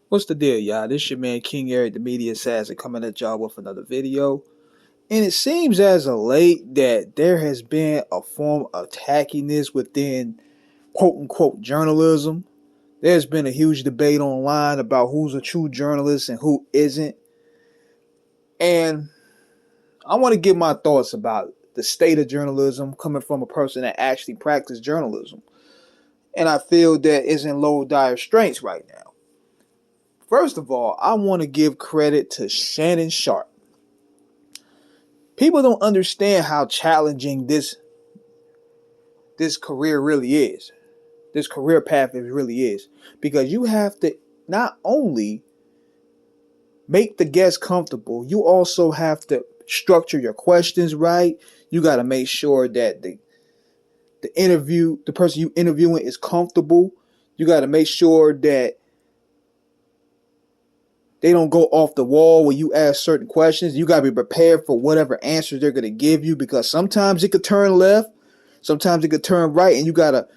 What's the deal, y'all? This your man King Eric, the media assassin, coming at y'all with another video. And it seems as of late that there has been a form of tackiness within quote unquote journalism. There's been a huge debate online about who's a true journalist and who isn't. And I want to give my thoughts about the state of journalism coming from a person that actually practiced journalism. And I feel that it's in low dire straits right now. First of all, I want to give credit to Shannon Sharpe. People don't understand how challenging this career really is. This career path really is. Because you have to not only make the guest comfortable, you also have to structure your questions right. You got to make sure that the person you interviewing is comfortable. You got to make sure that they don't go off the wall when you ask certain questions. You got to be prepared for whatever answers they're going to give you, because sometimes it could turn left, sometimes it could turn right, and you got to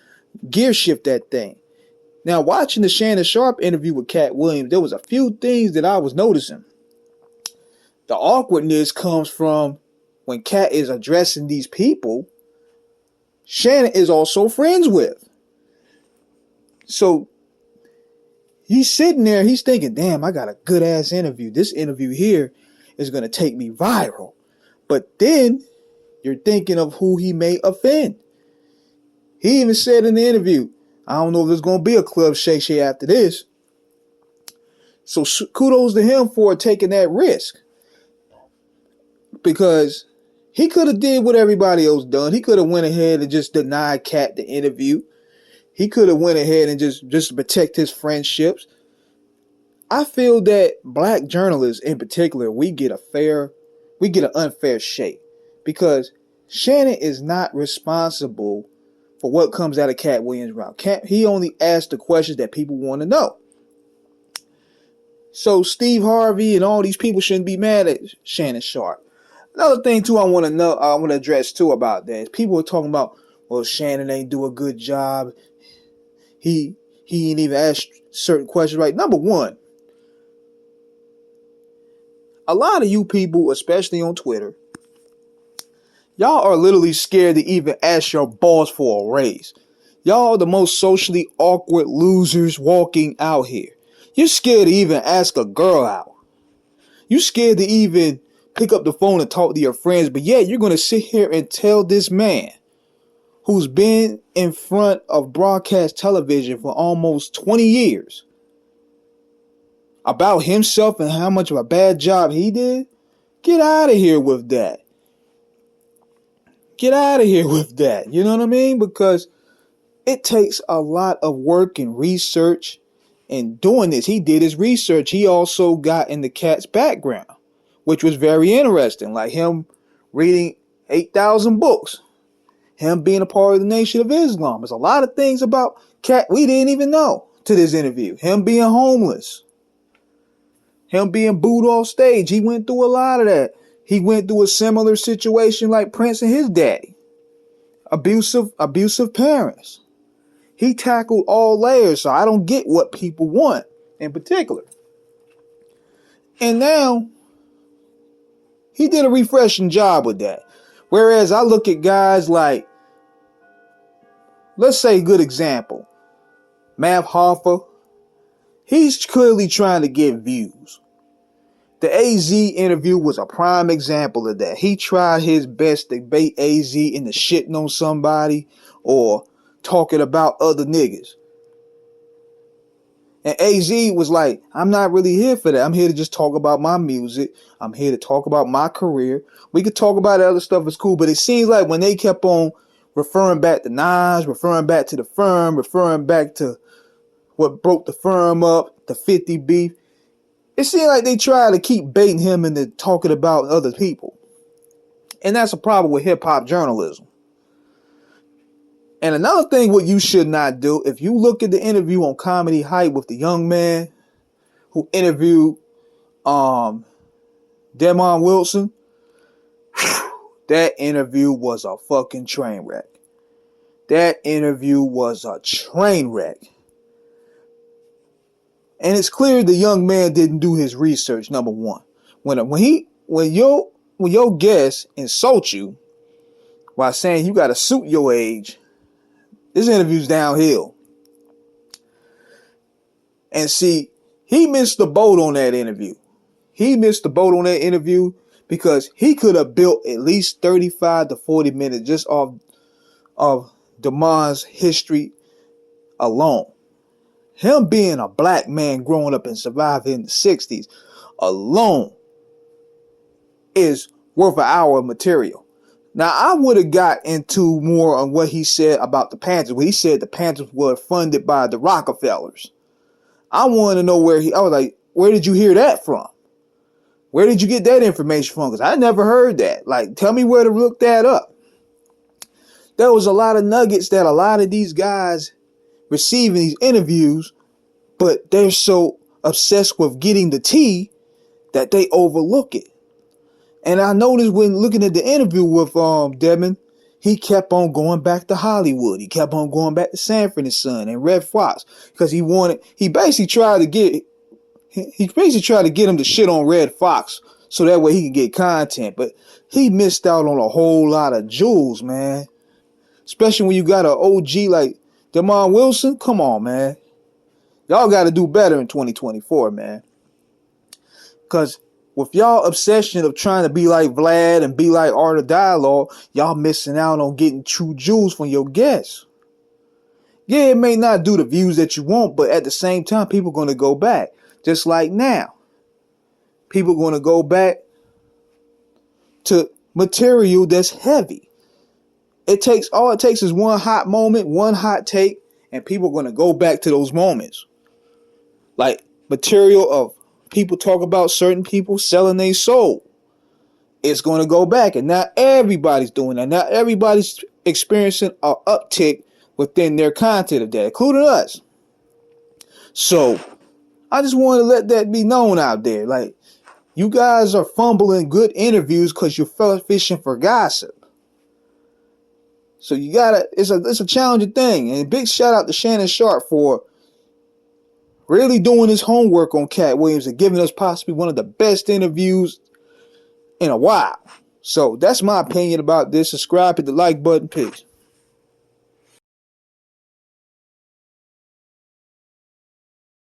gear shift that thing. Now, watching the Shannon Sharpe interview with Cat Williams, there was a few things that I was noticing. The awkwardness comes from when Cat is addressing these people Shannon is also friends with. So he's sitting there, he's thinking, damn, I got a good ass interview. This interview here is going to take me viral. But then you're thinking of who he may offend. He even said in the interview, I don't know if there's going to be a Club Shay Shay after this. So kudos to him for taking that risk. Because he could have did what everybody else done. He could have went ahead and just denied Cat the interview. He could have went ahead and just protect his friendships. I feel that black journalists in particular, we get an unfair shake, because Shannon is not responsible for what comes out of Cat Williams' mouth. He only asks the questions that people want to know. So Steve Harvey and all these people shouldn't be mad at Shannon Sharpe. Another thing too I want to address too about that is people are talking about, well, Shannon ain't do a good job. He ain't even asked certain questions right. Number one, a lot of you people, especially on Twitter, y'all are literally scared to even ask your boss for a raise. Y'all are the most socially awkward losers walking out here. You're scared to even ask a girl out. You're scared to even pick up the phone and talk to your friends, but yet you're going to sit here and tell this man who's been in front of broadcast television for almost 20 years about himself and how much of a bad job he did? Get out of here with that. Get out of here with that. You know what I mean? Because it takes a lot of work and research in doing this. He did his research. He also got into Cat's background, which was very interesting. Like him reading 8,000 books. Him being a part of the Nation of Islam. There's a lot of things about Cat we didn't even know to this interview. Him being homeless. Him being booed off stage. He went through a lot of that. He went through a similar situation like Prince and his daddy. Abusive parents. He tackled all layers, so I don't get what people want in particular. And now, he did a refreshing job with that. Whereas I look at guys like, let's say a good example, Mav Hoffa. He's clearly trying to get views. The AZ interview was a prime example of that. He tried his best to bait AZ into shitting on somebody or talking about other niggas. And AZ was like, I'm not really here for that. I'm here to just talk about my music. I'm here to talk about my career. We could talk about other stuff, it's cool. But it seems like when they kept on referring back to Nas, referring back to the firm, referring back to what broke the firm up, the 50 beef, it seemed like they tried to keep baiting him into talking about other people. And that's a problem with hip-hop journalism. And another thing what you should not do, if you look at the interview on Comedy Hype with the young man who interviewed Demon Wilson, that interview was a fucking train wreck. That interview was a train wreck. And it's clear the young man didn't do his research. Number one, when your guest insults you while saying you got to suit your age, this interview's downhill. And see, he missed the boat on that interview. He missed the boat on that interview because he could have built at least 35 to 40 minutes just off of Damon's history alone. Him being a black man growing up and surviving in the 60s alone is worth an hour of material. Now, I would have got into more on what he said about the Panthers. When he said the Panthers were funded by the Rockefellers. I wanted to know I was like, where did you hear that from? Where did you get that information from? Because I never heard that. Like, tell me where to look that up. There was a lot of nuggets that a lot of these guys receive in these interviews, but they're so obsessed with getting the tea that they overlook it. And I noticed when looking at the interview with Devin, he kept on going back to Hollywood. He kept on going back to Sanford and Son and Red Fox because he basically tried to get him to shit on Red Fox so that way he could get content. But he missed out on a whole lot of jewels, man. Especially when you got an OG like Damon Wilson. Come on, man. Y'all got to do better in 2024, man. Because with y'all obsession of trying to be like Vlad and be like Art of Dialogue, y'all missing out on getting true jewels from your guests. Yeah, it may not do the views that you want, but at the same time, people are going to go back. Just like now. People are going to go back to material that's heavy. All it takes is one hot moment, one hot take, and people are going to go back to those moments. Like material of people talk about certain people selling their soul. It's going to go back, and not everybody's doing that. Not everybody's experiencing an uptick within their content of that, including us. So I just want to let that be known out there. Like, you guys are fumbling good interviews because you're fishing for gossip. So you gotta, it's a challenging thing. And big shout out to Shannon Sharpe for really doing his homework on Cat Williams and giving us possibly one of the best interviews in a while. So that's my opinion about this. Subscribe, hit the like button. Peace.